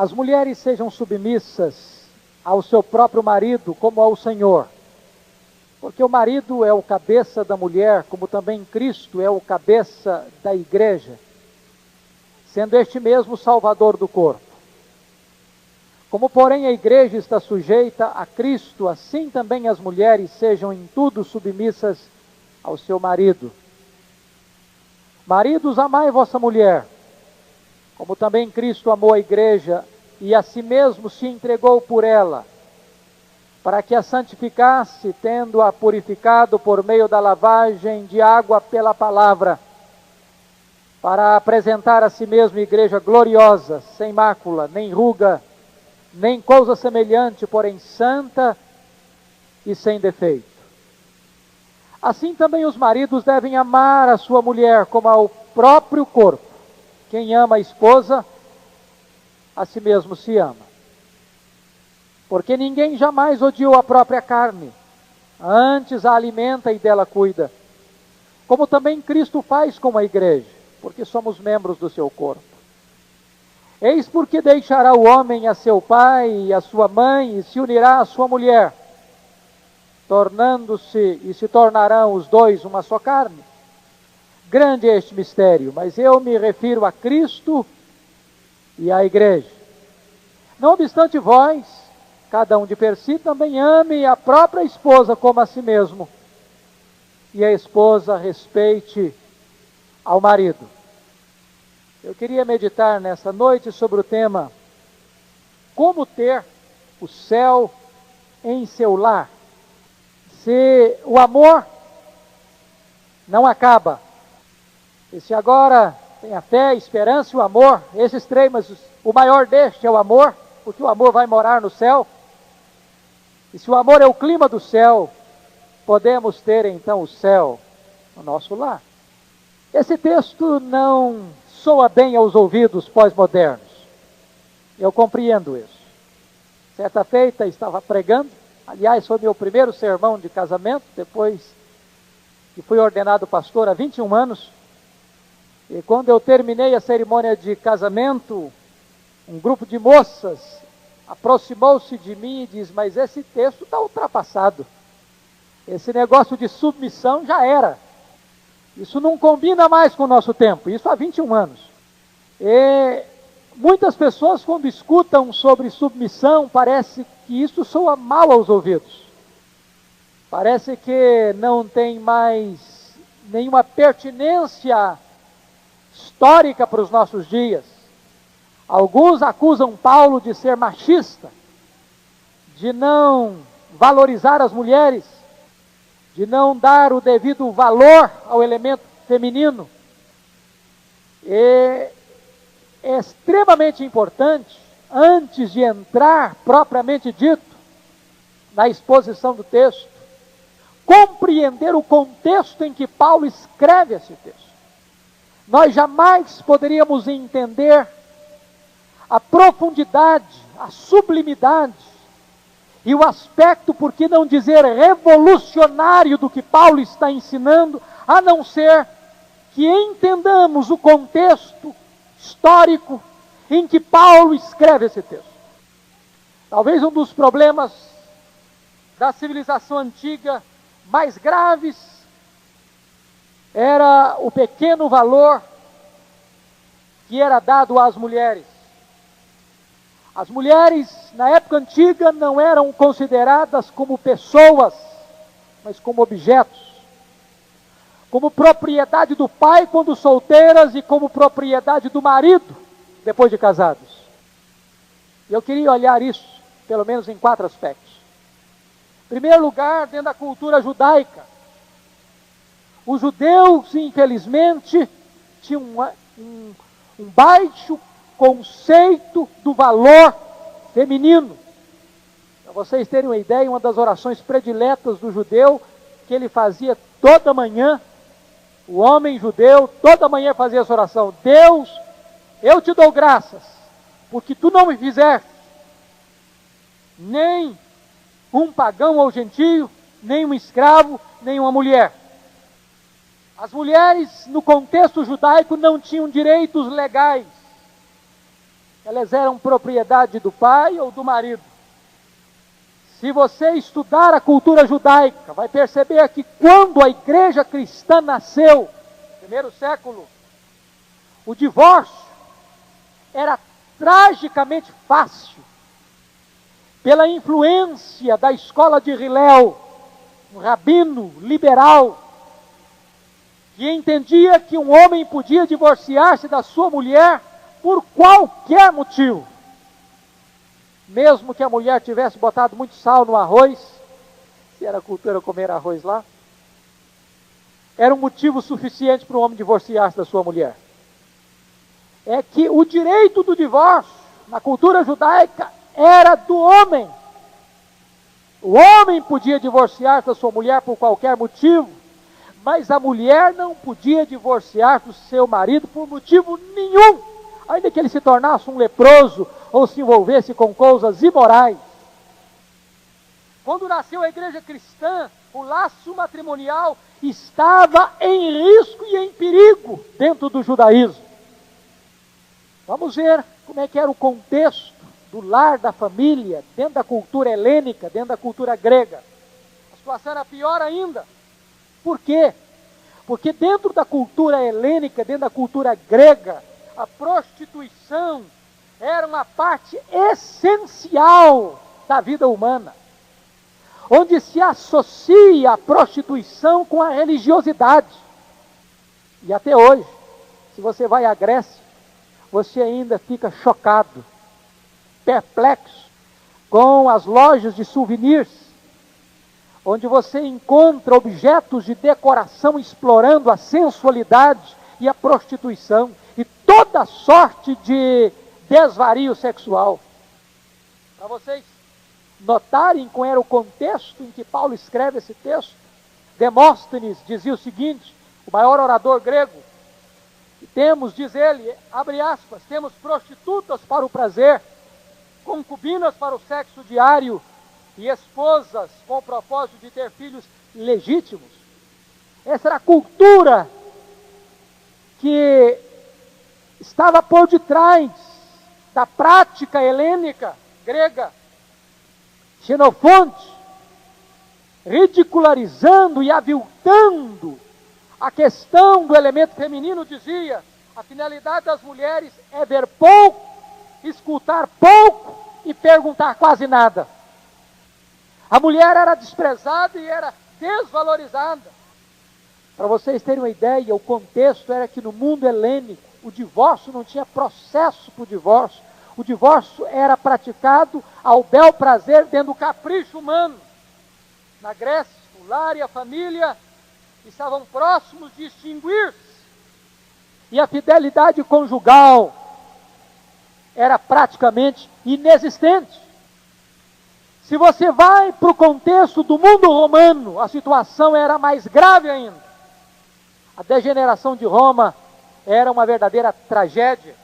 as mulheres sejam submissas ao seu próprio marido como ao Senhor. Porque o marido é o cabeça da mulher, como também Cristo é o cabeça da igreja, sendo este mesmo o Salvador do corpo. Como, porém, a igreja está sujeita a Cristo, assim também as mulheres sejam em tudo submissas ao seu marido. Maridos, amai vossa mulher, como também Cristo amou a igreja e a si mesmo se entregou por ela, para que a santificasse, tendo-a purificado por meio da lavagem de água pela palavra, para apresentar a si mesmo igreja gloriosa, sem mácula, nem ruga, nem coisa semelhante, porém santa e sem defeito. Assim também os maridos devem amar a sua mulher como ao próprio corpo. Quem ama a esposa, a si mesmo se ama. Porque ninguém jamais odiou a própria carne, antes a alimenta e dela cuida. Como também Cristo faz com a igreja, porque somos membros do seu corpo. Eis porque deixará o homem a seu pai e a sua mãe, e se unirá à sua mulher, se tornarão os dois uma só carne. Grande é este mistério, mas eu me refiro a Cristo e à igreja. Não obstante vós, cada um de per si, também ame a própria esposa como a si mesmo, e a esposa respeite ao marido. Eu queria meditar nessa noite sobre o tema: como ter o céu em seu lar. Se o amor não acaba, e se agora tem a fé, a esperança e o amor, esses três, mas o maior deste é o amor, porque o amor vai morar no céu. E se o amor é o clima do céu, podemos ter então o céu no nosso lar. Esse texto não soa bem aos ouvidos pós-modernos. Eu compreendo isso. Certa feita estava pregando, aliás foi meu primeiro sermão de casamento, depois que fui ordenado pastor há 21 anos. E quando eu terminei a cerimônia de casamento, um grupo de moças aproximou-se de mim e disse: mas esse texto está ultrapassado. Esse negócio de submissão já era. Isso não combina mais com o nosso tempo. Isso há 21 anos. E muitas pessoas, quando escutam sobre submissão, parece que isso soa mal aos ouvidos. Parece que não tem mais nenhuma pertinência histórica para os nossos dias. Alguns acusam Paulo de ser machista, de não valorizar as mulheres, de não dar o devido valor ao elemento feminino. E é extremamente importante, antes de entrar propriamente dito na exposição do texto, compreender o contexto em que Paulo escreve esse texto. Nós jamais poderíamos entender a profundidade, a sublimidade e o aspecto, por que não dizer revolucionário, do que Paulo está ensinando, a não ser que entendamos o contexto histórico em que Paulo escreve esse texto. Talvez um dos problemas da civilização antiga mais graves era o pequeno valor que era dado às mulheres. As mulheres, na época antiga, não eram consideradas como pessoas, mas como objetos. Como propriedade do pai quando solteiras e como propriedade do marido depois de casados. Eu queria olhar isso, pelo menos em 4 aspectos. Em primeiro lugar, dentro da cultura judaica, os judeus, infelizmente, tinham um baixo conceito do valor feminino. Para vocês terem uma ideia, uma das orações prediletas do judeu, que ele fazia toda manhã, o homem judeu, toda manhã fazia essa oração: Deus, eu te dou graças, porque tu não me fizeste nem um pagão ou gentio, nem um escravo, nem uma mulher. As mulheres, no contexto judaico, não tinham direitos legais. elas eram propriedade do pai ou do marido. Se você estudar a cultura judaica, vai perceber que quando a igreja cristã nasceu, no primeiro século, o divórcio era tragicamente fácil, pela influência da escola de Hillel, um rabino liberal, que entendia que um homem podia divorciar-se da sua mulher por qualquer motivo. Mesmo que a mulher tivesse botado muito sal no arroz, se era cultura comer arroz lá, era um motivo suficiente para um homem divorciar-se da sua mulher. É que o direito do divórcio, na cultura judaica, era do homem. O homem podia divorciar-se da sua mulher por qualquer motivo, mas a mulher não podia divorciar do seu marido por motivo nenhum, ainda que ele se tornasse um leproso ou se envolvesse com coisas imorais. Quando nasceu a igreja cristã, o laço matrimonial estava em risco e em perigo dentro do judaísmo. Vamos ver como é que era o contexto do lar, da família, dentro da cultura helênica, dentro da cultura grega. A situação era pior ainda. Por quê? Porque dentro da cultura helênica, dentro da cultura grega, a prostituição era uma parte essencial da vida humana, onde se associa a prostituição com a religiosidade. E até hoje, se você vai à Grécia, você ainda fica chocado, perplexo, com as lojas de souvenirs, onde você encontra objetos de decoração explorando a sensualidade e a prostituição, e toda sorte de desvario sexual. Para vocês notarem qual era o contexto em que Paulo escreve esse texto, Demóstenes dizia o seguinte, o maior orador grego, temos, diz ele, abre aspas, temos prostitutas para o prazer, concubinas para o sexo diário e esposas com o propósito de ter filhos legítimos. Essa era a cultura que estava por detrás da prática helênica, grega. Xenofonte, ridicularizando e aviltando a questão do elemento feminino, dizia: a finalidade das mulheres é ver pouco, escutar pouco e perguntar quase nada. A mulher era desprezada e era desvalorizada. Para vocês terem uma ideia, o contexto era que no mundo helênico, o divórcio não tinha processo para o divórcio. O divórcio era praticado ao bel prazer dentro do capricho humano. Na Grécia, o lar e a família estavam próximos de extinguir-se. E a fidelidade conjugal era praticamente inexistente. Se você vai para o contexto do mundo romano, a situação era mais grave ainda. A degeneração de Roma era uma verdadeira tragédia.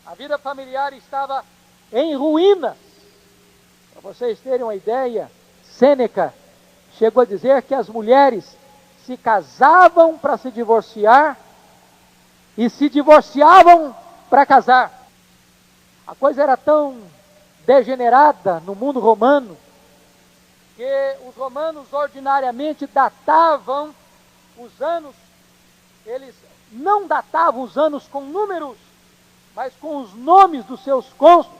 A vida familiar estava em ruínas. Para vocês terem uma ideia, Sêneca chegou a dizer que as mulheres se casavam para se divorciar e se divorciavam para casar. A coisa era tão degenerada no mundo romano que os romanos ordinariamente datavam os anos, eles não datavam os anos com números, mas com os nomes dos seus cônsules.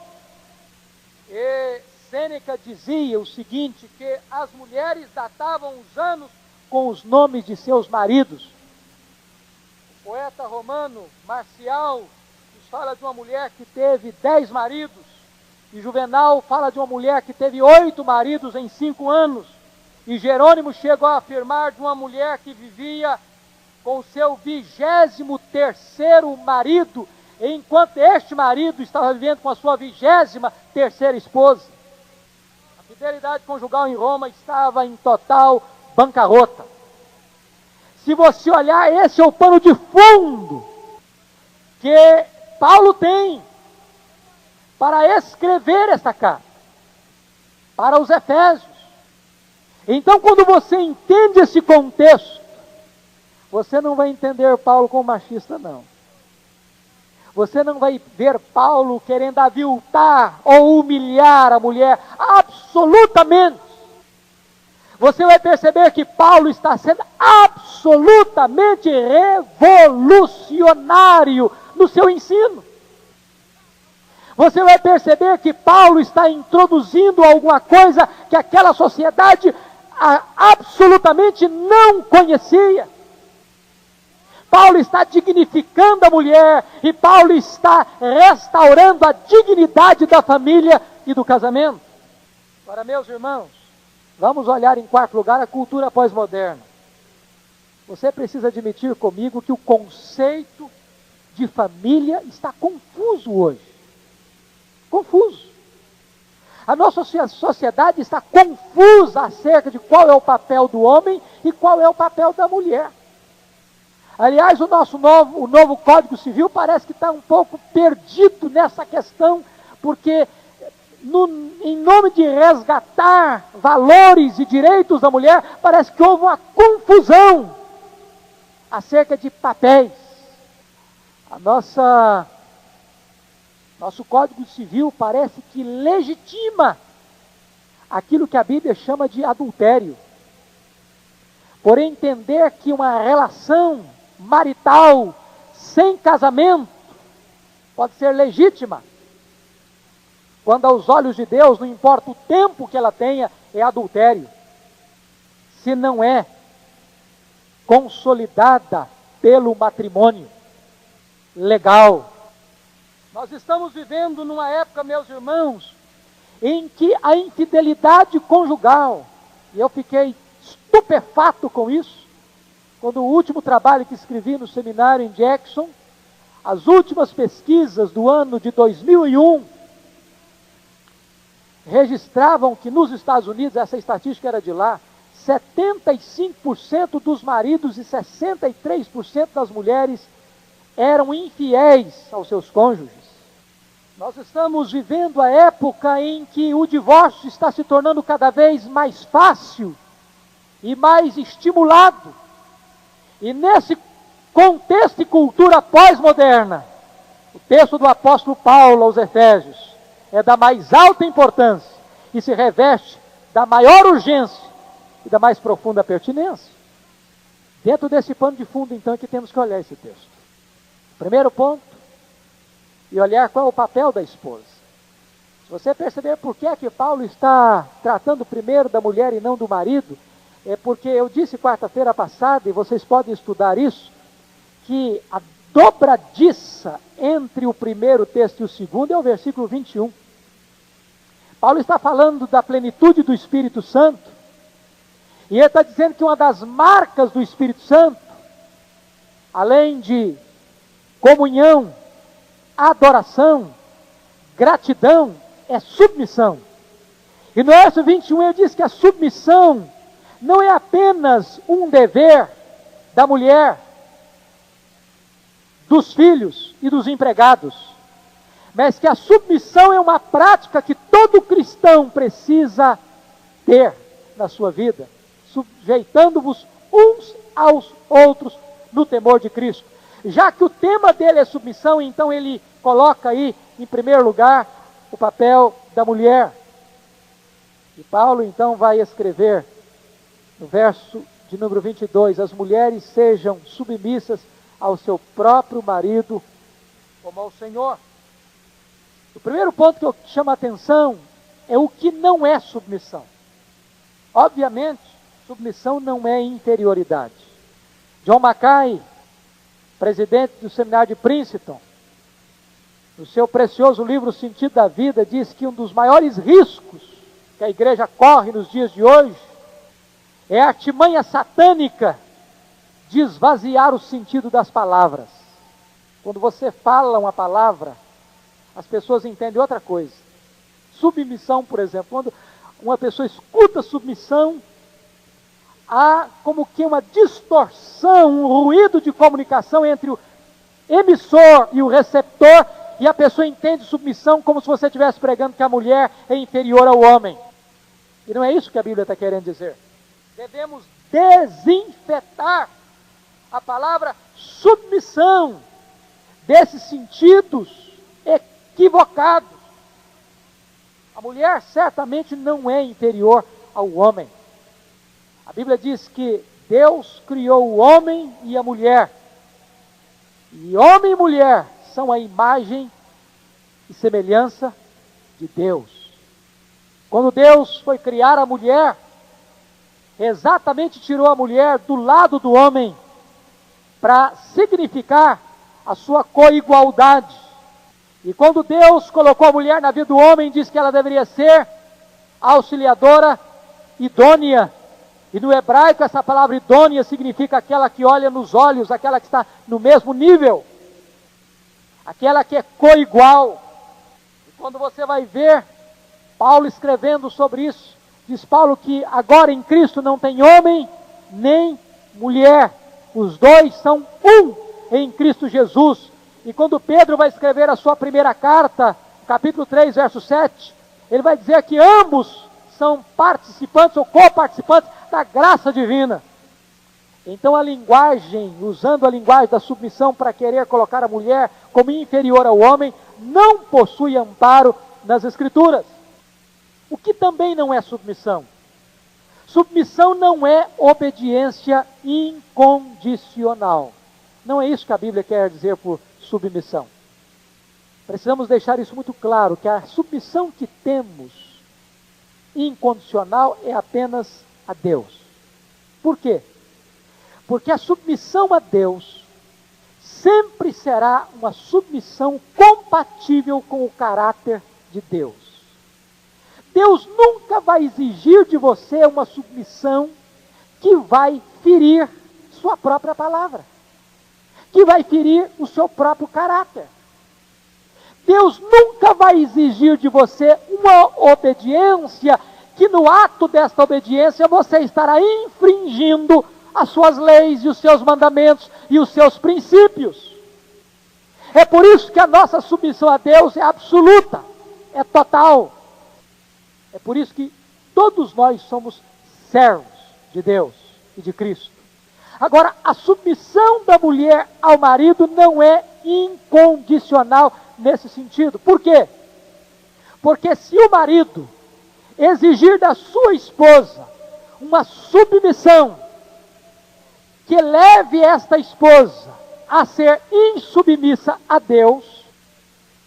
E Sêneca dizia o seguinte, que as mulheres datavam os anos com os nomes de seus maridos. O poeta romano Marcial nos fala de uma mulher que teve 10 maridos, e Juvenal fala de uma mulher que teve 8 maridos em 5 anos, e Jerônimo chegou a afirmar de uma mulher que vivia com o seu 23º marido, enquanto este marido estava vivendo com a sua 23ª esposa. A fidelidade conjugal em Roma estava em total bancarrota. Se você olhar, esse é o pano de fundo que Paulo tem para escrever esta carta para os Efésios. Então, quando você entende esse contexto, você não vai entender Paulo como machista, não. Você não vai ver Paulo querendo aviltar ou humilhar a mulher, absolutamente. Você vai perceber que Paulo está sendo absolutamente revolucionário no seu ensino. Você vai perceber que Paulo está introduzindo alguma coisa que aquela sociedade absolutamente não conhecia. Paulo está dignificando a mulher e Paulo está restaurando a dignidade da família e do casamento. Agora, meus irmãos, vamos olhar em quarto lugar a cultura pós-moderna. Você precisa admitir comigo que o conceito de família está confuso hoje. Confuso. A nossa sociedade está confusa acerca de qual é o papel do homem e qual é o papel da mulher. Aliás, o novo Código Civil parece que está um pouco perdido nessa questão, porque em nome de resgatar valores e direitos da mulher, parece que houve uma confusão acerca de papéis. Nosso Código Civil parece que legitima aquilo que a Bíblia chama de adultério. Por entender que uma relação marital sem casamento pode ser legítima, quando aos olhos de Deus, não importa o tempo que ela tenha, é adultério, se não é consolidada pelo matrimônio legal. Nós estamos vivendo numa época, meus irmãos, em que a infidelidade conjugal, e eu fiquei estupefato com isso, quando o último trabalho que escrevi no seminário em Jackson, as últimas pesquisas do ano de 2001, registravam que nos Estados Unidos, essa estatística era de lá, 75% dos maridos e 63% das mulheres eram infiéis aos seus cônjuges. Nós estamos vivendo a época em que o divórcio está se tornando cada vez mais fácil e mais estimulado. E nesse contexto e cultura pós-moderna, o texto do apóstolo Paulo aos Efésios é da mais alta importância e se reveste da maior urgência e da mais profunda pertinência. Dentro desse pano de fundo, então, é que temos que olhar esse texto. Primeiro ponto, e olhar qual é o papel da esposa. Se você perceber por que é que Paulo está tratando primeiro da mulher e não do marido, é porque eu disse quarta-feira passada, e vocês podem estudar isso, que a dobradiça entre o primeiro texto e o segundo é o versículo 21. Paulo está falando da plenitude do Espírito Santo, e ele está dizendo que uma das marcas do Espírito Santo, além de comunhão, adoração, gratidão, é submissão. E no verso 21 ele diz que a submissão não é apenas um dever da mulher, dos filhos e dos empregados, mas que a submissão é uma prática que todo cristão precisa ter na sua vida, sujeitando-vos uns aos outros no temor de Cristo. Já que o tema dele é submissão, então ele coloca aí, em primeiro lugar, o papel da mulher. E Paulo então vai escrever, no verso de número 22, as mulheres sejam submissas ao seu próprio marido, como ao Senhor. O primeiro ponto que eu chamo a atenção é o que não é submissão. Obviamente, submissão não é inferioridade. John Mackay, presidente do seminário de Princeton, no seu precioso livro O Sentido da Vida, diz que um dos maiores riscos que a igreja corre nos dias de hoje é a artimanha satânica de esvaziar o sentido das palavras. Quando você fala uma palavra, as pessoas entendem outra coisa. Submissão, por exemplo, quando uma pessoa escuta submissão, há como que uma distorção, um ruído de comunicação entre o emissor e o receptor, e a pessoa entende submissão como se você estivesse pregando que a mulher é inferior ao homem. E não é isso que a Bíblia está querendo dizer. Devemos desinfetar a palavra submissão, desses sentidos equivocados. A mulher certamente não é inferior ao homem. A Bíblia diz que Deus criou o homem e a mulher. E homem e mulher são a imagem e semelhança de Deus. Quando Deus foi criar a mulher, exatamente tirou a mulher do lado do homem para significar a sua coigualdade. E quando Deus colocou a mulher na vida do homem, disse que ela deveria ser auxiliadora, idônea. E no hebraico essa palavra idônea significa aquela que olha nos olhos, aquela que está no mesmo nível, aquela que é coigual. E quando você vai ver Paulo escrevendo sobre isso, diz Paulo que agora em Cristo não tem homem nem mulher, os dois são um em Cristo Jesus. E quando Pedro vai escrever a sua primeira carta, capítulo 3, verso 7, ele vai dizer que ambos são participantes ou coparticipantes da graça divina. Então a linguagem, usando a linguagem da submissão para querer colocar a mulher como inferior ao homem, não possui amparo nas Escrituras. O que também não é submissão? Submissão não é obediência incondicional. Não é isso que a Bíblia quer dizer por submissão. Precisamos deixar isso muito claro, que a submissão que temos incondicional é apenas a Deus. Por quê? Porque a submissão a Deus sempre será uma submissão compatível com o caráter de Deus. Deus nunca vai exigir de você uma submissão que vai ferir sua própria palavra, que vai ferir o seu próprio caráter. Deus nunca vai exigir de você uma obediência que no ato desta obediência você estará infringindo as suas leis e os seus mandamentos e os seus princípios. É por isso que a nossa submissão a Deus é absoluta, é total. É por isso que todos nós somos servos de Deus e de Cristo. Agora, a submissão da mulher ao marido não é incondicional nesse sentido. Por quê? Porque se o marido exigir da sua esposa uma submissão que leve esta esposa a ser insubmissa a Deus,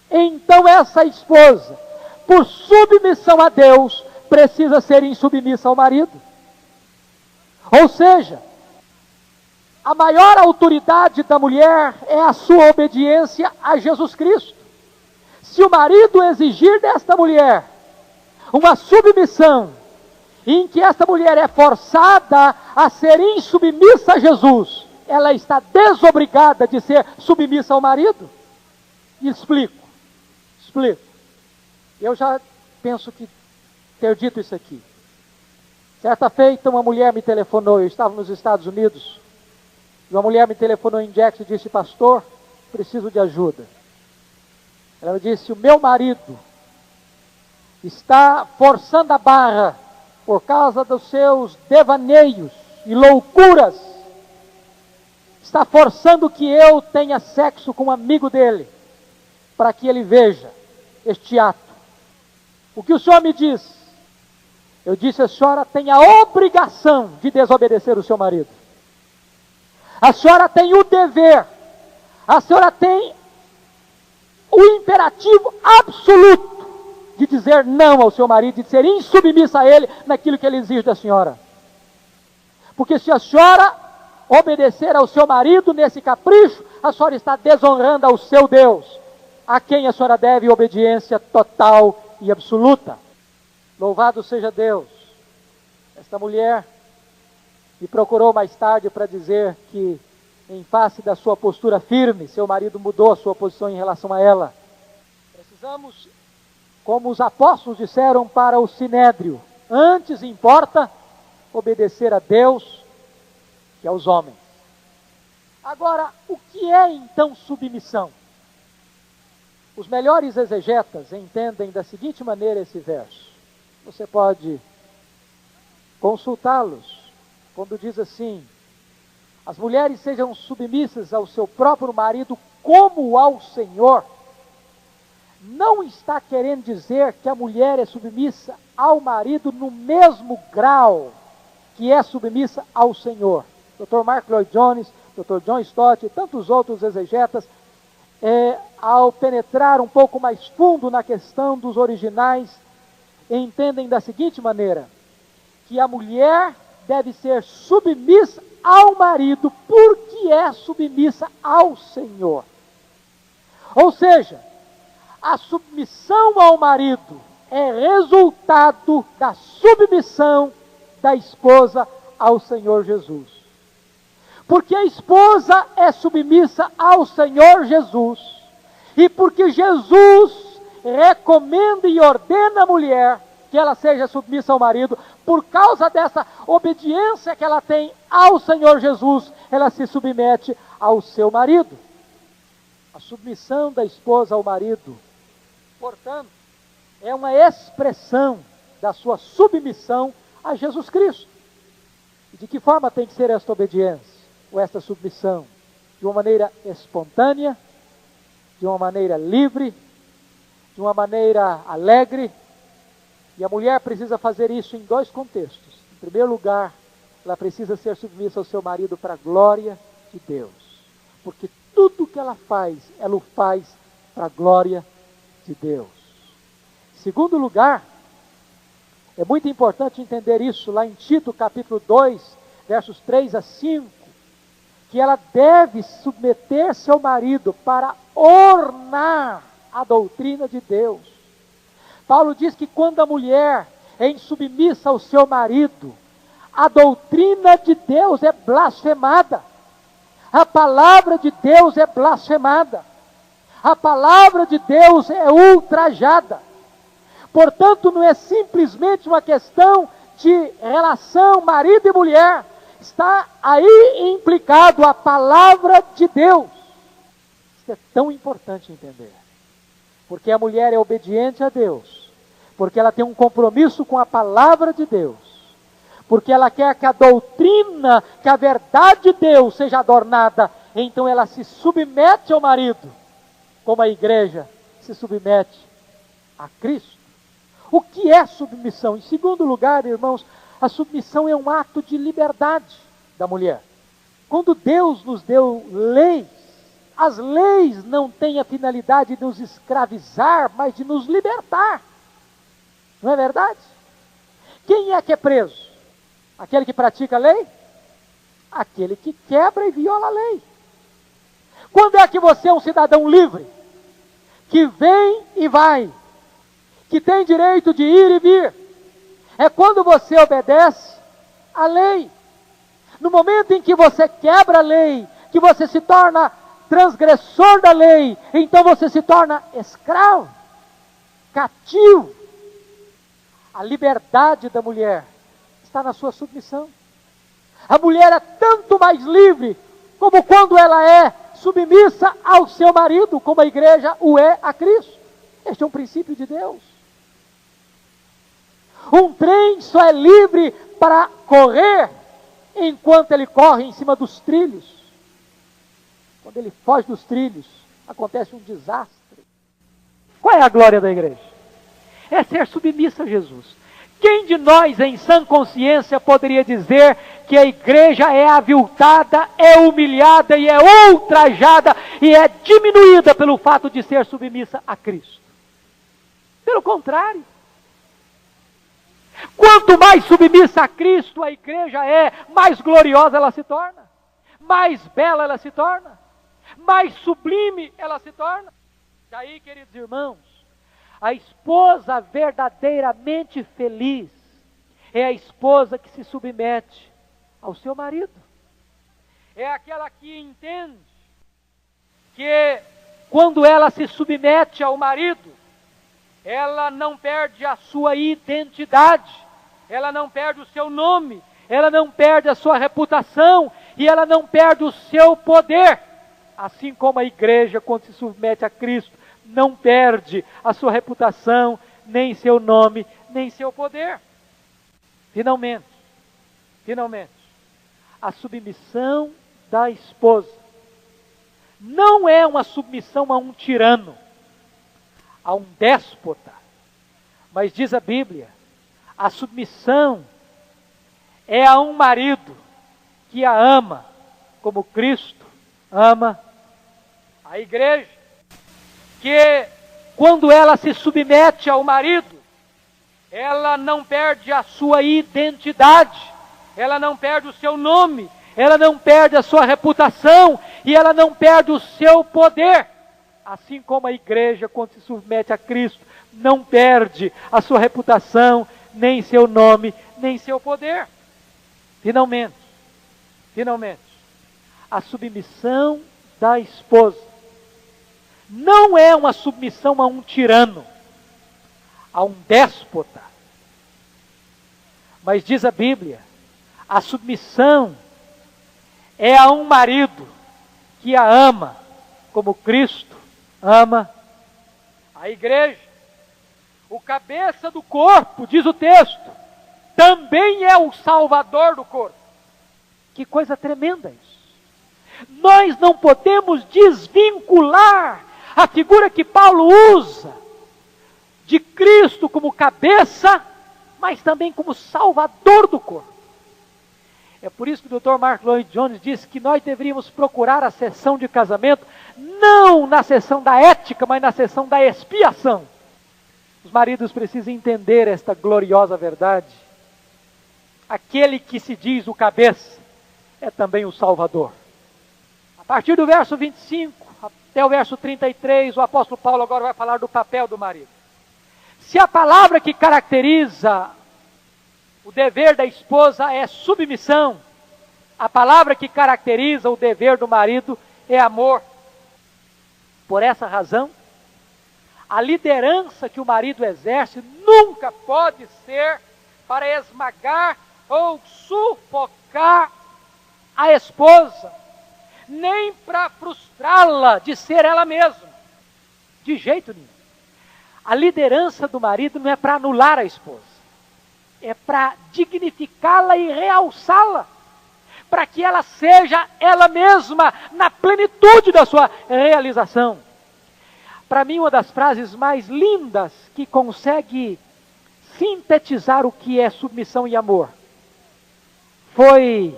então essa esposa, por submissão a Deus, precisa ser insubmissa ao marido. Ou seja, a maior autoridade da mulher é a sua obediência a Jesus Cristo. Se o marido exigir desta mulher uma submissão em que esta mulher é forçada a ser insubmissa a Jesus, ela está desobrigada de ser submissa ao marido? Explico. Eu já penso que ter dito isso aqui. Certa feita uma mulher me telefonou, eu estava nos Estados Unidos, e uma mulher me telefonou em Jackson e disse: pastor, preciso de ajuda. Ela me disse: o meu marido está forçando a barra por causa dos seus devaneios e loucuras. Está forçando que eu tenha sexo com um amigo dele, para que ele veja este ato. O que o senhor me diz? Eu disse: a senhora tem a obrigação de desobedecer o seu marido. A senhora tem o dever, a senhora tem o imperativo absoluto de dizer não ao seu marido, de ser insubmissa a ele naquilo que ele exige da senhora. Porque se a senhora obedecer ao seu marido nesse capricho, a senhora está desonrando ao seu Deus, a quem a senhora deve obediência total e absoluta. Louvado seja Deus. Esta mulher me procurou mais tarde para dizer que, em face da sua postura firme, seu marido mudou a sua posição em relação a ela. Precisamos, como os apóstolos disseram para o Sinédrio, antes importa obedecer a Deus que aos homens. Agora, o que é então submissão? Os melhores exegetas entendem da seguinte maneira esse verso. Você pode consultá-los quando diz assim: as mulheres sejam submissas ao seu próprio marido como ao Senhor, não está querendo dizer que a mulher é submissa ao marido no mesmo grau que é submissa ao Senhor. Dr. Mark Lloyd Jones, Dr. John Stott e tantos outros exegetas, ao penetrar um pouco mais fundo na questão dos originais, entendem da seguinte maneira, que a mulher deve ser submissa ao marido porque é submissa ao Senhor. Ou seja, a submissão ao marido é resultado da submissão da esposa ao Senhor Jesus. Porque a esposa é submissa ao Senhor Jesus, e porque Jesus recomenda e ordena a mulher que ela seja submissa ao marido, por causa dessa obediência que ela tem ao Senhor Jesus, ela se submete ao seu marido. A submissão da esposa ao marido, portanto, é uma expressão da sua submissão a Jesus Cristo. E de que forma tem que ser esta obediência, ou esta submissão? De uma maneira espontânea, de uma maneira livre, de uma maneira alegre. E a mulher precisa fazer isso em dois contextos. Em primeiro lugar, ela precisa ser submissa ao seu marido para a glória de Deus. Porque tudo que ela faz o faz para a glória de Deus. Em segundo lugar, é muito importante entender isso lá em Tito capítulo 2, versos 3 a 5, que ela deve submeter-se ao marido para ornar a doutrina de Deus. Paulo diz que quando a mulher é insubmissa ao seu marido, a doutrina de Deus é blasfemada. A palavra de Deus é blasfemada. A palavra de Deus é ultrajada. Portanto, não é simplesmente uma questão de relação marido e mulher. Está aí implicado a palavra de Deus. Isso é tão importante entender. Porque a mulher é obediente a Deus. Porque ela tem um compromisso com a palavra de Deus. Porque ela quer que a doutrina, que a verdade de Deus seja adornada. Então ela se submete ao marido, como a igreja se submete a Cristo. O que é submissão? Em segundo lugar, irmãos, a submissão é um ato de liberdade da mulher. Quando Deus nos deu leis, as leis não têm a finalidade de nos escravizar, mas de nos libertar. Não é verdade? Quem é que é preso? Aquele que pratica a lei? Aquele que quebra e viola a lei. Quando é que você é um cidadão livre? Que vem e vai. Que tem direito de ir e vir. É quando você obedece à lei. No momento em que você quebra a lei, que você se torna transgressor da lei, então você se torna escravo, cativo. A liberdade da mulher está na sua submissão. A mulher é tanto mais livre como quando ela é submissa ao seu marido, como a igreja o é a Cristo. Este é um princípio de Deus. Um trem só é livre para correr enquanto ele corre em cima dos trilhos. Quando ele foge dos trilhos, acontece um desastre. Qual é a glória da igreja? É ser submissa a Jesus. Quem de nós, em sã consciência, poderia dizer que a igreja é aviltada, é humilhada e é ultrajada e é diminuída pelo fato de ser submissa a Cristo? Pelo contrário. Quanto mais submissa a Cristo a igreja é, mais gloriosa ela se torna, mais bela ela se torna, mais sublime ela se torna. Daí, queridos irmãos, a esposa verdadeiramente feliz é a esposa que se submete ao seu marido. É aquela que entende que quando ela se submete ao marido, ela não perde a sua identidade, ela não perde o seu nome, ela não perde a sua reputação e ela não perde o seu poder. Assim como a igreja, quando se submete a Cristo, não perde a sua reputação, nem seu nome, nem seu poder. Finalmente, a submissão da esposa não é uma submissão a um tirano, a um déspota, mas diz a Bíblia, a submissão é a um marido que a ama, como Cristo ama a igreja, que quando ela se submete ao marido, ela não perde a sua identidade, ela não perde o seu nome, ela não perde a sua reputação e ela não perde o seu poder. Assim como a igreja, quando se submete a Cristo, não perde a sua reputação, nem seu nome, nem seu poder. Finalmente, a submissão da esposa não é uma submissão a um tirano, a um déspota. Mas diz a Bíblia, a submissão é a um marido que a ama, como Cristo ama a igreja. O cabeça do corpo, diz o texto, também é o salvador do corpo. Que coisa tremenda isso. Nós não podemos desvincular a figura que Paulo usa de Cristo como cabeça, mas também como salvador do corpo. É por isso que o Dr. Mark Lloyd Jones diz que nós deveríamos procurar a sessão de casamento, não na sessão da ética, mas na sessão da expiação. Os maridos precisam entender esta gloriosa verdade. Aquele que se diz o cabeça é também o Salvador. A partir do verso 25 até o verso 33, o apóstolo Paulo agora vai falar do papel do marido. Se a palavra que caracteriza o dever da esposa é submissão, a palavra que caracteriza o dever do marido é amor. Por essa razão, a liderança que o marido exerce nunca pode ser para esmagar ou sufocar a esposa, nem para frustrá-la de ser ela mesma, de jeito nenhum. A liderança do marido não é para anular a esposa, é para dignificá-la e realçá-la, para que ela seja ela mesma na plenitude da sua realização. Para mim, uma das frases mais lindas que consegue sintetizar o que é submissão e amor foi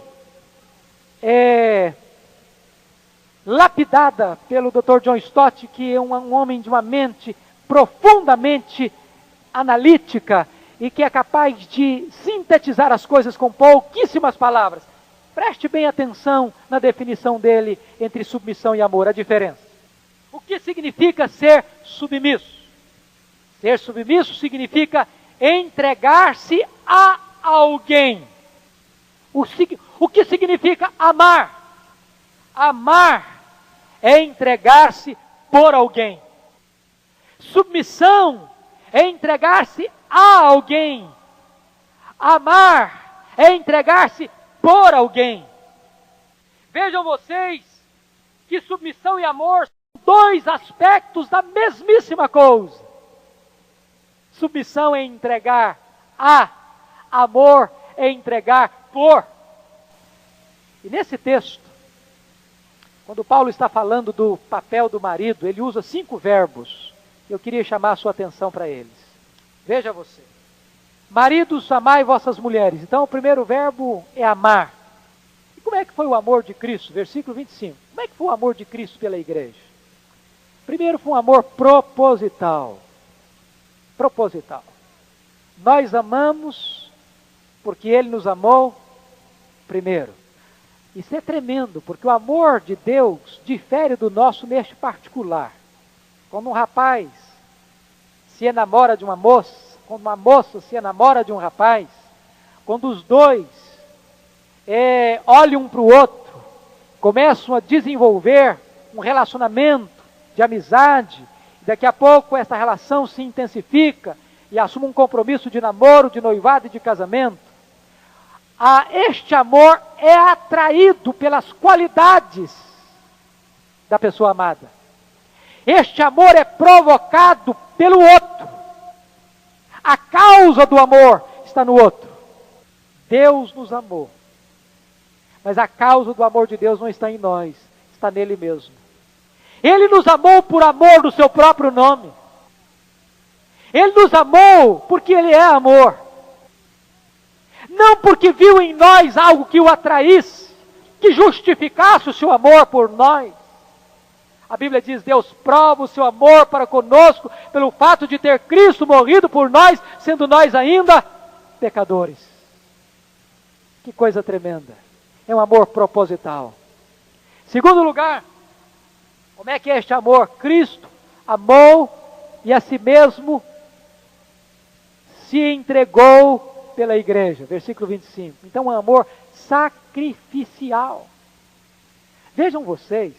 lapidada pelo Dr. John Stott, que é um homem de uma mente profundamente analítica e que é capaz de sintetizar as coisas com pouquíssimas palavras. Preste bem atenção na definição dele entre submissão e amor, a diferença. O que significa ser submisso? Ser submisso significa entregar-se a alguém. O que significa amar? Amar é entregar-se por alguém. Submissão é entregar-se a alguém. Amar é entregar-se por alguém. Vejam vocês que submissão e amor são dois aspectos da mesmíssima coisa. Submissão é entregar a, amor é entregar por. E nesse texto, quando Paulo está falando do papel do marido, ele usa 5 verbos. Eu queria chamar a sua atenção para eles. Veja você. Maridos, amai vossas mulheres. Então o primeiro verbo é amar. E como é que foi o amor de Cristo? Versículo 25. Como é que foi o amor de Cristo pela igreja? Primeiro foi um amor proposital. Proposital. Nós amamos porque Ele nos amou primeiro. Isso é tremendo, porque o amor de Deus difere do nosso neste particular. Quando um rapaz se enamora de uma moça, quando uma moça se enamora de um rapaz, quando os dois olham um para o outro, começam a desenvolver um relacionamento de amizade, daqui a pouco essa relação se intensifica e assume um compromisso de namoro, de noivado e de casamento, este amor é atraído pelas qualidades da pessoa amada. Este amor é provocado pelo outro. A causa do amor está no outro. Deus nos amou. Mas a causa do amor de Deus não está em nós, está nele mesmo. Ele nos amou por amor do seu próprio nome. Ele nos amou porque Ele é amor. Não porque viu em nós algo que o atraísse, que justificasse o seu amor por nós. A Bíblia diz: Deus prova o seu amor para conosco pelo fato de ter Cristo morrido por nós, sendo nós ainda pecadores. Que coisa tremenda. É um amor proposital. Segundo lugar, como é que é este amor? Cristo amou e a si mesmo se entregou pela igreja. Versículo 25. Então, um amor sacrificial. Vejam vocês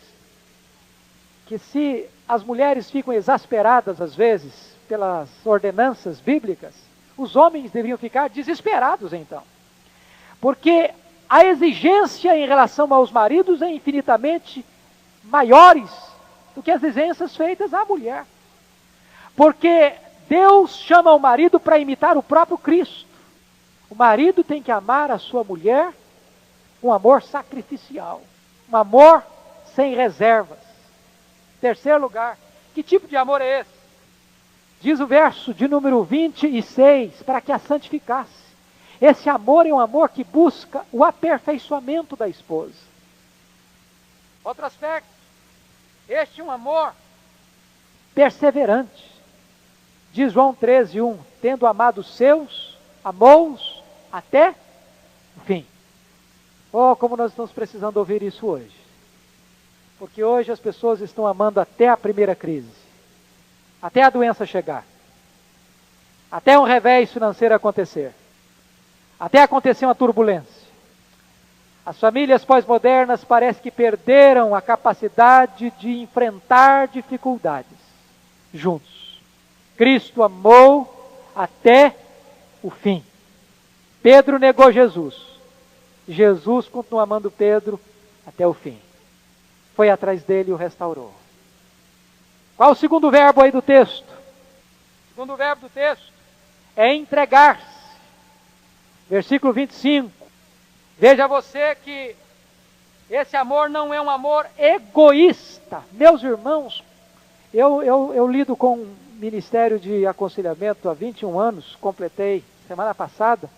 que se as mulheres ficam exasperadas às vezes pelas ordenanças bíblicas, os homens deveriam ficar desesperados então. Porque a exigência em relação aos maridos é infinitamente maiores do que as exigências feitas à mulher. Porque Deus chama o marido para imitar o próprio Cristo. O marido tem que amar a sua mulher com amor sacrificial, um amor sem reservas. Terceiro lugar, que tipo de amor é esse? Diz o verso de número 26, para que a santificasse. Esse amor é um amor que busca o aperfeiçoamento da esposa. Outro aspecto, este é um amor perseverante. Diz João 13:1, tendo amado os seus, amou-os até o fim. Oh, como nós estamos precisando ouvir isso hoje. Porque hoje as pessoas estão amando até a primeira crise, até a doença chegar, até um revés financeiro acontecer, até acontecer uma turbulência. As famílias pós-modernas parece que perderam a capacidade de enfrentar dificuldades juntos. Cristo amou até o fim. Pedro negou Jesus. Jesus continuou amando Pedro até o fim. Foi atrás dele e o restaurou. Qual o segundo verbo aí do texto? O segundo verbo do texto é entregar-se. Versículo 25. Veja você que esse amor não é um amor egoísta. Meus irmãos, eu lido com um ministério de aconselhamento há 21 anos, completei semana passada,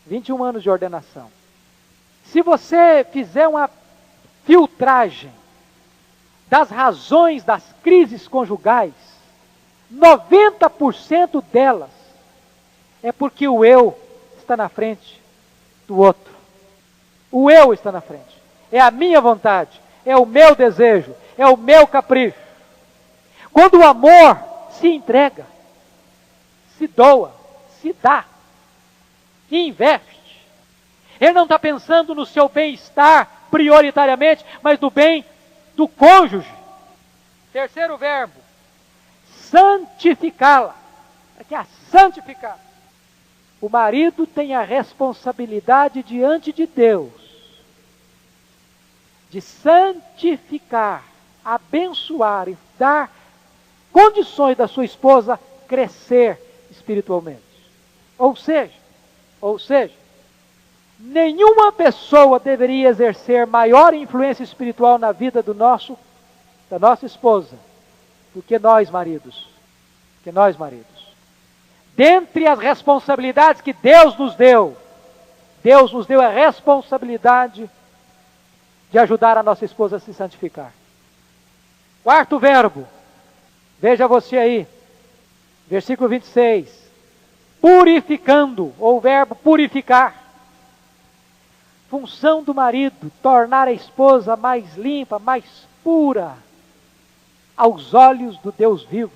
21 anos de ordenação. Se você fizer uma filtragem das razões das crises conjugais, 90% delas é porque o eu está na frente do outro. O eu está na frente. É a minha vontade, é o meu desejo, é o meu capricho. Quando o amor se entrega, se doa, se dá, investe, ele não está pensando no seu bem-estar prioritariamente, mas no bem do cônjuge. Terceiro verbo, santificá-la. Aqui é santificar. O marido tem a responsabilidade diante de Deus de santificar, abençoar e dar condições da sua esposa crescer espiritualmente. Ou seja, nenhuma pessoa deveria exercer maior influência espiritual na vida da nossa esposa do que nós maridos. Dentre as responsabilidades que Deus nos deu a responsabilidade de ajudar a nossa esposa a se santificar. Quarto verbo, veja você aí, versículo 26, purificando, ou o verbo purificar. Função do marido, tornar a esposa mais limpa, mais pura, aos olhos do Deus vivo.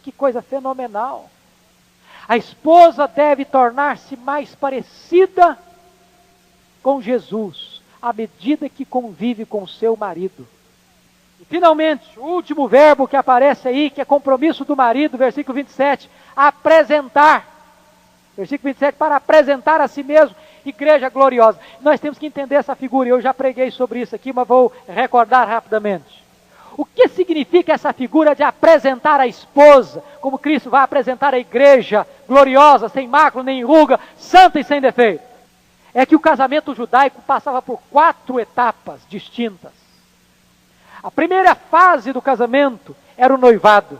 Que coisa fenomenal! A esposa deve tornar-se mais parecida com Jesus, à medida que convive com o seu marido. E finalmente, o último verbo que aparece aí, que é compromisso do marido, versículo 27, apresentar. Versículo 27, para apresentar a si mesmo, igreja gloriosa. Nós temos que entender essa figura, eu já preguei sobre isso aqui, mas vou recordar rapidamente. O que significa essa figura de apresentar a esposa, como Cristo vai apresentar a igreja gloriosa, sem mácula nem ruga, santa e sem defeito? É que o casamento judaico passava por 4 etapas distintas. A primeira fase do casamento era o noivado.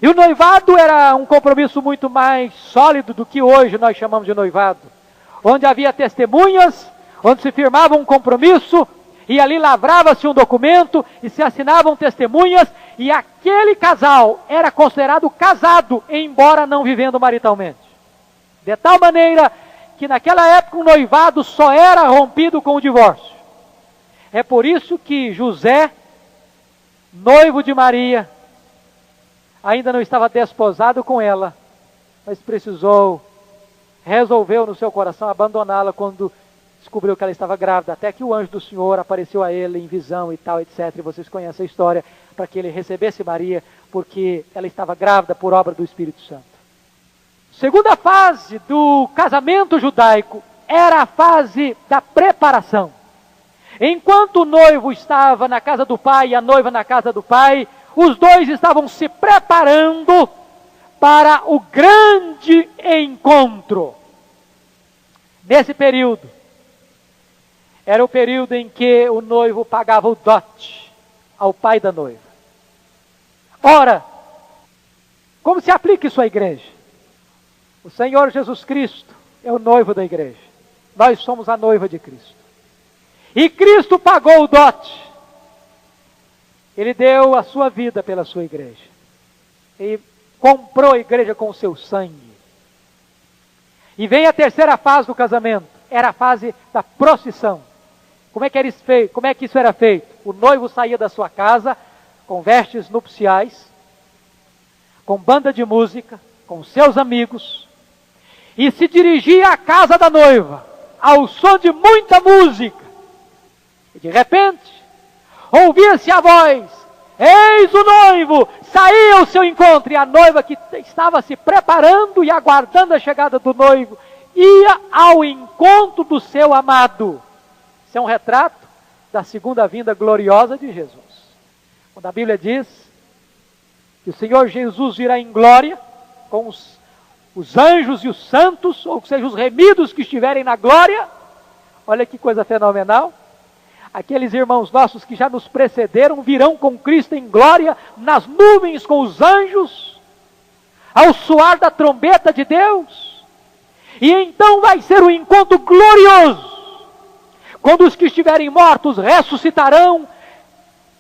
E o noivado era um compromisso muito mais sólido do que hoje nós chamamos de noivado. Onde havia testemunhas, onde se firmava um compromisso, e ali lavrava-se um documento, e se assinavam testemunhas, e aquele casal era considerado casado, embora não vivendo maritalmente. De tal maneira que naquela época o noivado só era rompido com o divórcio. É por isso que José, noivo de Maria, ainda não estava desposado com ela, mas resolveu no seu coração abandoná-la quando descobriu que ela estava grávida, até que o anjo do Senhor apareceu a ele em visão e tal, etc. E vocês conhecem a história, para que ele recebesse Maria, porque ela estava grávida por obra do Espírito Santo. Segunda fase do casamento judaico era a fase da preparação. Enquanto o noivo estava na casa do pai e a noiva na casa do pai, os dois estavam se preparando para o grande encontro. Nesse período, era o período em que o noivo pagava o dote ao pai da noiva. Ora, como se aplica isso à igreja? O Senhor Jesus Cristo é o noivo da igreja. Nós somos a noiva de Cristo. E Cristo pagou o dote. Ele deu a sua vida pela sua igreja. Ele comprou a igreja com o seu sangue. E vem a terceira fase do casamento. Era a fase da procissão. Como é que isso era feito? O noivo saía da sua casa com vestes nupciais, com banda de música, com seus amigos, e se dirigia à casa da noiva, ao som de muita música. E de repente, ouvia-se a voz: eis o noivo, saía ao seu encontro. E a noiva, que estava se preparando e aguardando a chegada do noivo, ia ao encontro do seu amado. Isso é um retrato da segunda vinda gloriosa de Jesus. Quando a Bíblia diz que o Senhor Jesus virá em glória com os anjos e os santos, ou seja, os remidos que estiverem na glória. Olha que coisa fenomenal. Aqueles irmãos nossos que já nos precederam virão com Cristo em glória nas nuvens com os anjos, ao soar da trombeta de Deus. E então vai ser um encontro glorioso, quando os que estiverem mortos ressuscitarão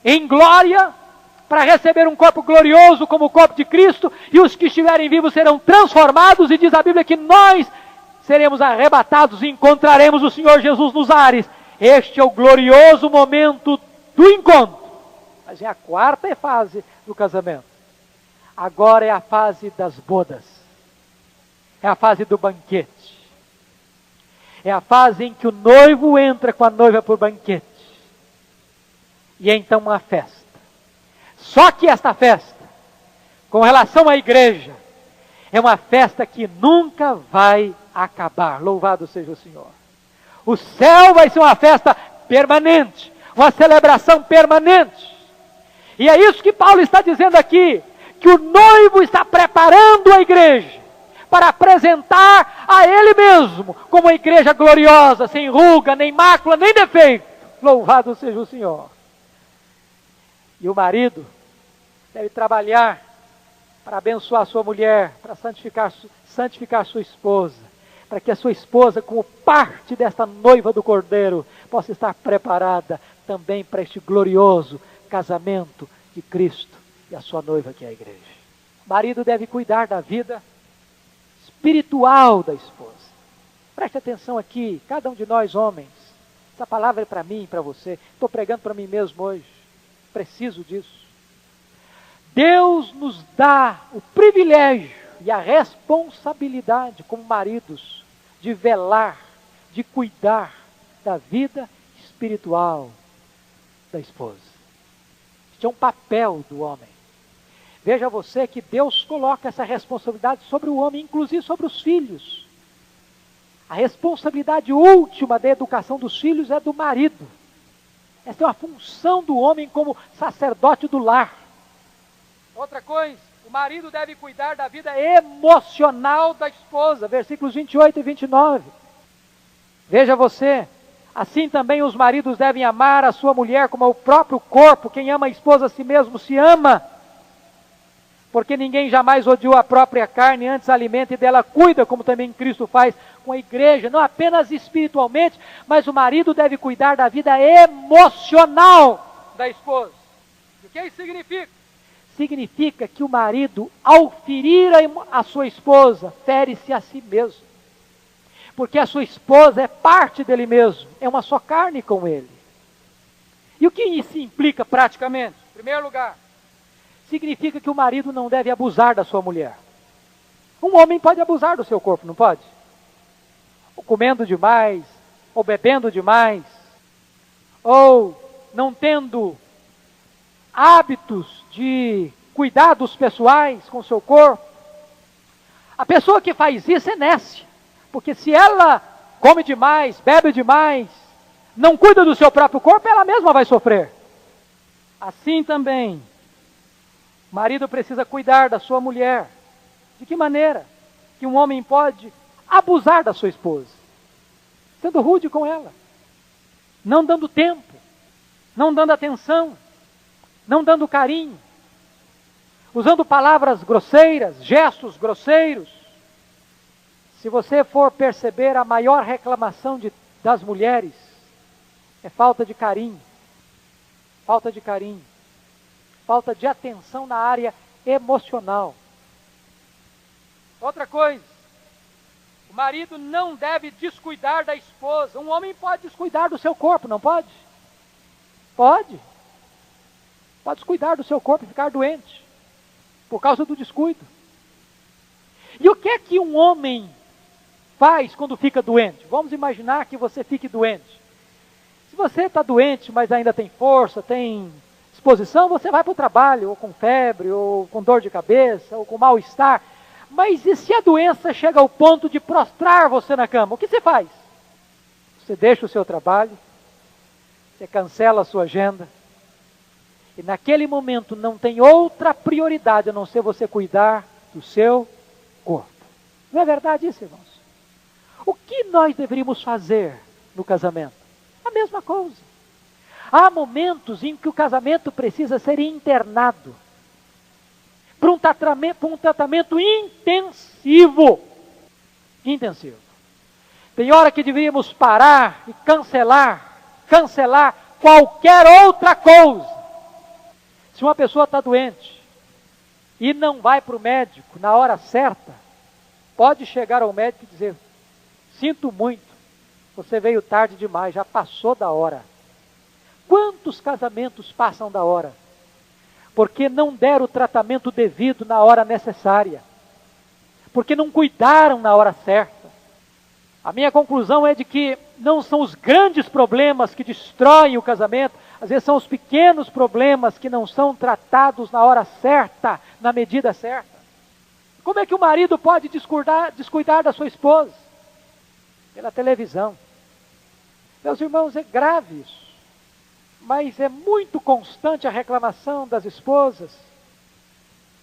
em glória, para receber um corpo glorioso como o corpo de Cristo, e os que estiverem vivos serão transformados, e diz a Bíblia que nós seremos arrebatados e encontraremos o Senhor Jesus nos ares. Este é o glorioso momento do encontro. Mas é a quarta fase do casamento. Agora é a fase das bodas. É a fase do banquete. É a fase em que o noivo entra com a noiva para o banquete. E é então uma festa. Só que esta festa, com relação à igreja, é uma festa que nunca vai acabar. Louvado seja o Senhor. O céu vai ser uma festa permanente, uma celebração permanente. E é isso que Paulo está dizendo aqui, que o noivo está preparando a igreja para apresentar a ele mesmo como uma igreja gloriosa, sem ruga, nem mácula, nem defeito. Louvado seja o Senhor. E o marido deve trabalhar para abençoar a sua mulher, para santificar sua esposa, para que a sua esposa, como parte desta noiva do Cordeiro, possa estar preparada também para este glorioso casamento de Cristo e a sua noiva, que é a igreja. O marido deve cuidar da vida espiritual da esposa. Preste atenção aqui, cada um de nós homens, essa palavra é para mim e para você. Estou pregando para mim mesmo hoje, preciso disso. Deus nos dá o privilégio e a responsabilidade como maridos de velar, de cuidar da vida espiritual da esposa. Este é um papel do homem. Veja você que Deus coloca essa responsabilidade sobre o homem, inclusive sobre os filhos. A responsabilidade última da educação dos filhos é do marido. Essa é uma função do homem como sacerdote do lar. Outra coisa, o marido deve cuidar da vida emocional da esposa, versículos 28 e 29. Veja você, Assim também os maridos devem amar a sua mulher como ao próprio corpo. Quem ama a esposa a si mesmo se ama. Porque ninguém jamais odiou a própria carne, antes alimenta e dela cuida, como também Cristo faz com a igreja, não apenas espiritualmente, mas o marido deve cuidar da vida emocional da esposa. O que isso significa? Significa que o marido, ao ferir a sua esposa, fere-se a si mesmo. Porque a sua esposa é parte dele mesmo, é uma só carne com ele. E o que isso implica praticamente? Em primeiro lugar, significa que o marido não deve abusar da sua mulher. Um homem pode abusar do seu corpo, não pode? Ou comendo demais, ou bebendo demais, ou não tendo hábitos de cuidados pessoais com o seu corpo. A pessoa que faz isso é nécia, porque se ela come demais, bebe demais, não cuida do seu próprio corpo, ela mesma vai sofrer. Assim também, o marido precisa cuidar da sua mulher. De que maneira que um homem pode abusar da sua esposa? Sendo rude com ela, não dando tempo, não dando atenção, não dando carinho, usando palavras grosseiras, gestos grosseiros. Se você for perceber, a maior reclamação das mulheres é falta de carinho, falta de carinho, falta de atenção na área emocional. Outra coisa, o marido não deve descuidar da esposa. Um homem pode descuidar do seu corpo, não pode? Pode. Pode descuidar do seu corpo e ficar doente, por causa do descuido. E o que é que um homem faz quando fica doente? Vamos imaginar que você fique doente. Se você está doente, mas ainda tem força, tem disposição, você vai para o trabalho, ou com febre, ou com dor de cabeça, ou com mal-estar. Mas e se a doença chega ao ponto de prostrar você na cama? O que você faz? Você deixa o seu trabalho, você cancela a sua agenda, e naquele momento não tem outra prioridade a não ser você cuidar do seu corpo. Não é verdade isso, irmãos? O que nós deveríamos fazer no casamento? A mesma coisa. Há momentos em que o casamento precisa ser internado para um tratamento intensivo. Intensivo. Tem hora que deveríamos parar e cancelar qualquer outra coisa. Se uma pessoa está doente e não vai para o médico na hora certa, pode chegar ao médico e dizer: sinto muito, você veio tarde demais, já passou da hora. Quantos casamentos passam da hora? Porque não deram o tratamento devido na hora necessária. Porque não cuidaram na hora certa. A minha conclusão é de que não são os grandes problemas que destroem o casamento, às vezes são os pequenos problemas que não são tratados na hora certa, na medida certa. Como é que o marido pode descuidar da sua esposa? Pela televisão. Meus irmãos, é grave isso. Mas é muito constante a reclamação das esposas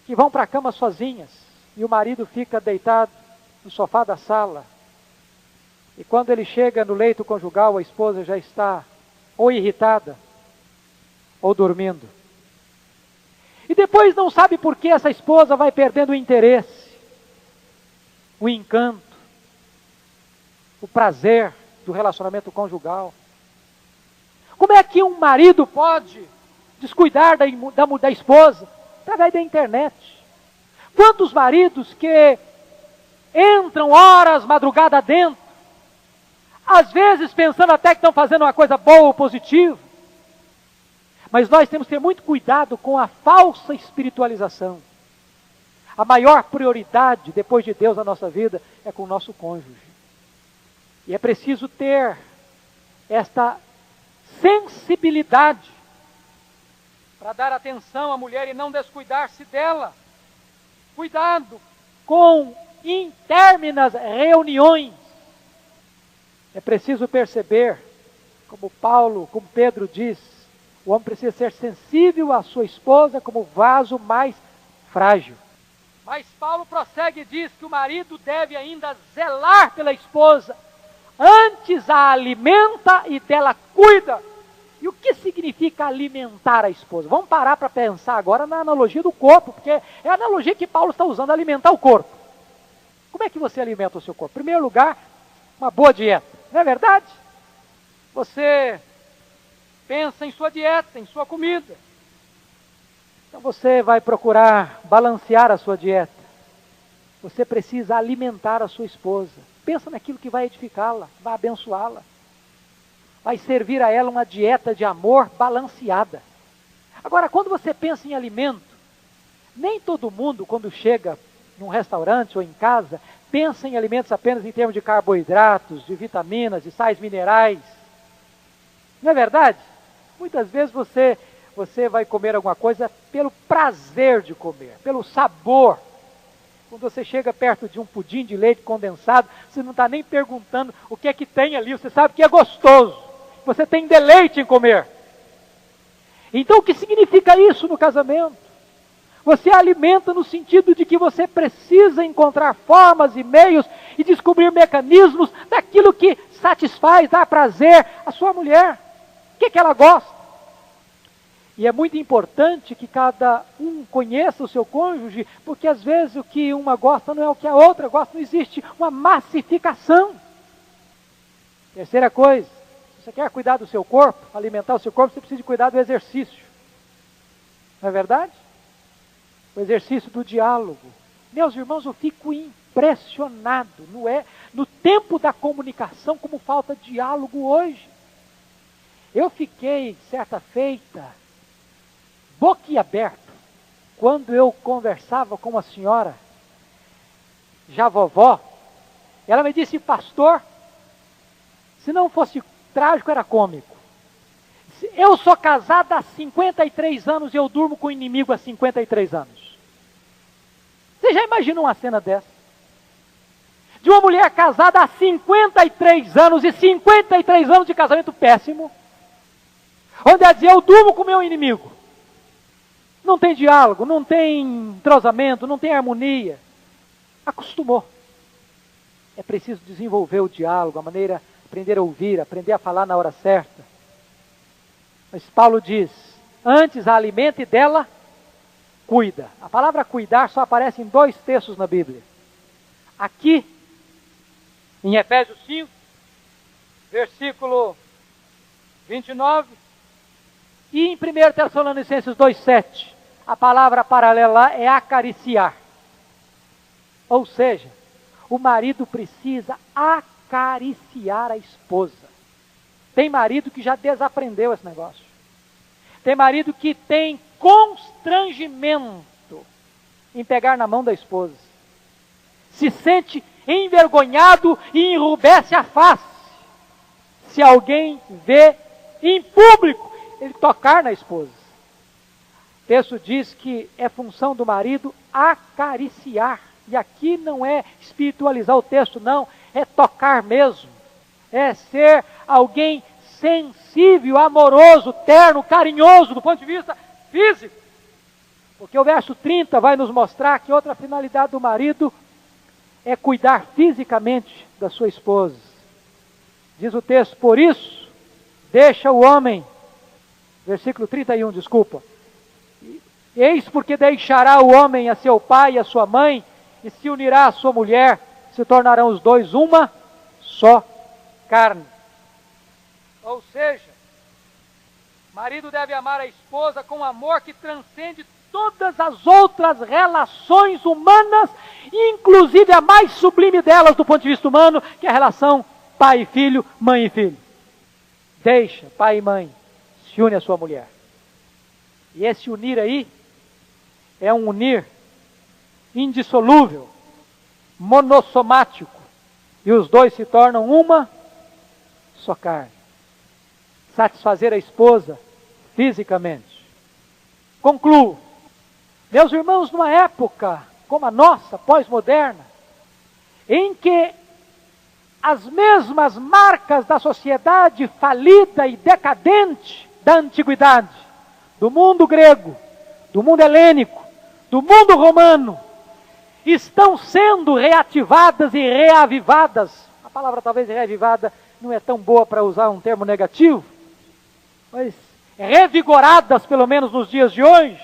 que vão para a cama sozinhas e o marido fica deitado no sofá da sala. E quando ele chega no leito conjugal, a esposa já está ou irritada ou dormindo. E depois não sabe por que essa esposa vai perdendo o interesse, o encanto, o prazer do relacionamento conjugal. Como é que um marido pode descuidar da esposa? Através da internet. Quantos maridos que entram horas, madrugada dentro, às vezes pensando até que estão fazendo uma coisa boa ou positiva, mas nós temos que ter muito cuidado com a falsa espiritualização. A maior prioridade, depois de Deus na nossa vida, é com o nosso cônjuge. E é preciso ter esta sensibilidade para dar atenção à mulher e não descuidar-se dela. Cuidado com interminas reuniões. É preciso perceber, como Pedro diz, o homem precisa ser sensível à sua esposa como vaso mais frágil. Mas Paulo prossegue e diz que o marido deve ainda zelar pela esposa, antes a alimenta e dela cuida. E o que significa alimentar a esposa? Vamos parar para pensar agora na analogia do corpo, porque é a analogia que Paulo está usando, alimentar o corpo. Como é que você alimenta o seu corpo? Em primeiro lugar, uma boa dieta, não é verdade? Você pensa em sua dieta, em sua comida. Então você vai procurar balancear a sua dieta. Você precisa alimentar a sua esposa. Pensa naquilo que vai edificá-la, vai abençoá-la. Vai servir a ela uma dieta de amor balanceada. Agora, quando você pensa em alimento, nem todo mundo, quando chega num restaurante ou em casa, pensa em alimentos apenas em termos de carboidratos, de vitaminas, de sais minerais. Não é verdade? Muitas vezes você vai comer alguma coisa pelo prazer de comer, pelo sabor. Quando você chega perto de um pudim de leite condensado, você não está nem perguntando o que é que tem ali, você sabe que é gostoso. Você tem deleite em comer. Então o que significa isso no casamento? Você alimenta no sentido de que você precisa encontrar formas e meios e descobrir mecanismos daquilo que satisfaz, dá prazer à sua mulher. O que ela gosta? E é muito importante que cada um conheça o seu cônjuge, porque às vezes o que uma gosta não é o que a outra gosta, não existe uma massificação. Terceira coisa, se você quer cuidar do seu corpo, alimentar o seu corpo, você precisa cuidar do exercício. Não é verdade? O exercício do diálogo. Meus irmãos, eu fico impressionado, não é? No tempo da comunicação, como falta diálogo hoje. Eu fiquei, certa feita, boquiaberto, quando eu conversava com uma senhora, já vovó, ela me disse: pastor, se não fosse trágico, era cômico. Eu sou casada há 53 anos e eu durmo com o inimigo há 53 anos. Você já imaginou uma cena dessa? De uma mulher casada há 53 anos e 53 anos de casamento péssimo, onde ela dizia: eu durmo com o meu inimigo. Não tem diálogo, não tem entrosamento, não tem harmonia. Acostumou. É preciso desenvolver o diálogo, a maneira, aprender a ouvir, aprender a falar na hora certa. Mas Paulo diz: antes a alimenta e dela cuida. A palavra cuidar só aparece em 2 textos na Bíblia. Aqui, em Efésios 5, versículo 29, e em 1 Tessalonicenses 2,7, a palavra paralela é acariciar. Ou seja, o marido precisa acariciar a esposa. Tem marido que já desaprendeu esse negócio. Tem marido que tem constrangimento em pegar na mão da esposa. Se sente envergonhado e enrubesce a face se alguém vê em público ele tocar na esposa. O texto diz que é função do marido acariciar. E aqui não é espiritualizar o texto, não. É tocar mesmo. É ser alguém sensível, amoroso, terno, carinhoso do ponto de vista físico. Porque o verso 30 vai nos mostrar que outra finalidade do marido é cuidar fisicamente da sua esposa. Diz o texto: por isso, deixa o homem, versículo 31, desculpa. Eis porque deixará o homem a seu pai e a sua mãe, e se unirá à sua mulher, se tornarão os dois uma só carne. Ou seja, o marido deve amar a esposa com amor que transcende todas as outras relações humanas, inclusive a mais sublime delas do ponto de vista humano, que é a relação pai e filho, mãe e filho. Deixa pai e mãe, se une à sua mulher. E esse unir aí é um unir indissolúvel, monossomático, e os dois se tornam uma só carne. Satisfazer a esposa fisicamente. Concluo. Meus irmãos, numa época como a nossa, pós-moderna, em que as mesmas marcas da sociedade falida e decadente da antiguidade, do mundo grego, do mundo helênico, do mundo romano, estão sendo reativadas e reavivadas. A A palavra talvez reavivada não é tão boa para usar um termo negativo, mas revigoradas, pelo menos nos dias de hoje,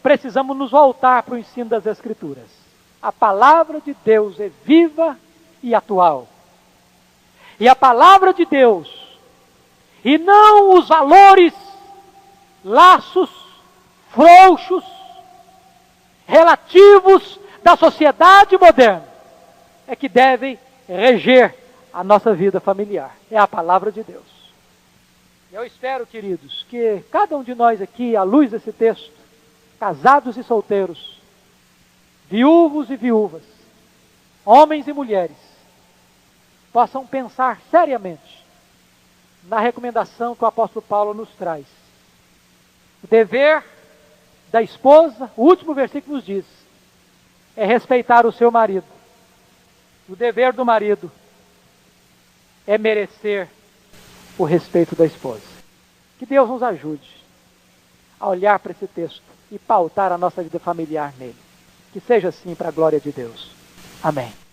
precisamos nos voltar para o ensino das Escrituras. A palavra de Deus é viva e atual. E a palavra de Deus, e não os valores, laços, frouxos, relativos da sociedade moderna, é que devem reger a nossa vida familiar. É a palavra de Deus. Eu espero, queridos, que cada um de nós aqui, à luz desse texto, casados e solteiros, viúvos e viúvas, homens e mulheres, possam pensar seriamente na recomendação que o apóstolo Paulo nos traz. O dever da esposa, o último versículo nos diz, é respeitar o seu marido. O dever do marido é merecer o respeito da esposa. Que Deus nos ajude a olhar para esse texto e pautar a nossa vida familiar nele. Que seja assim para a glória de Deus. Amém.